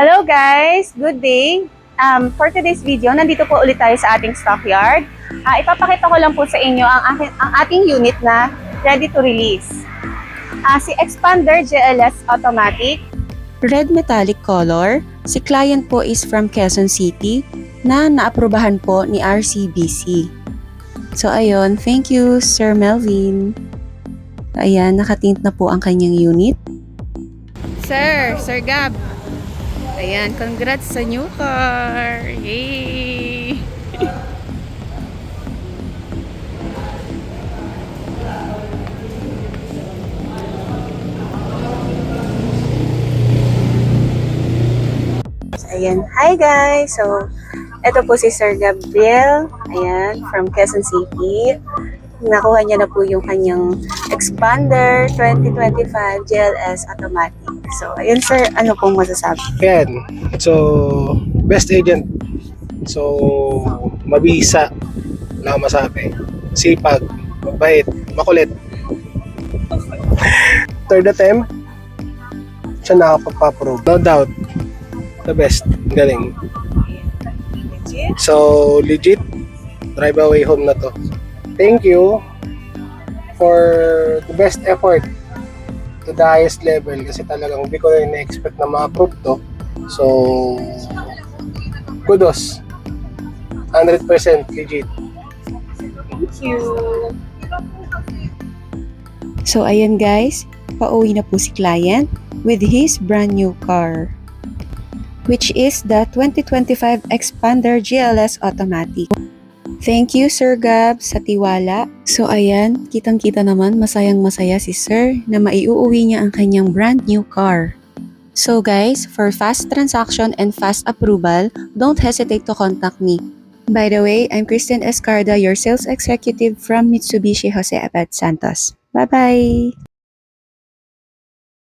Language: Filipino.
Hello guys! Good day! For today's video, nandito po ulit tayo sa ating stockyard. Ipapakita ko lang po sa inyo ang ating unit na ready to release. Si Expander GLS Automatic. Red metallic color. Si client po is from Quezon City na naaprubahan po ni RCBC. So ayun, thank you Sir Melvin. Ayan, nakatint na po ang kanyang unit. Sir Gab. Ayan, congrats sa new car. Yay! Ayan, hi guys! So, ito po si Sir Gabriel. Ayan, from Quezon City. Nakuha niya na po yung kanyang Expander 2025 GLS Automatic. So, ayun sir, ano pong masasabi? Yan. So, best agent. So, mabisa. Wala akong masabi. Sipag. Mabait. Makulit. Third attempt. Siya nakapagpaprove. No doubt. The best. Galing. So, legit. Drive away home na to. Thank you for the best effort to the highest level kasi talagang hindi ko rin na-expect na ma-approve to. So, kudos. 100% legit. Thank you! So ayan guys, pauwi na po si client with his brand new car, which is the 2025 Expander GLS Automatic. Thank you Sir Gab sa tiwala. So ayan, kitang-kita naman masayang-masaya si Sir na maiuuwi niya ang kanyang brand new car. So guys, for fast transaction and fast approval, don't hesitate to contact me. By the way, I'm Kristen Escarda, your sales executive from Mitsubishi Jose Abad Santos. Bye-bye!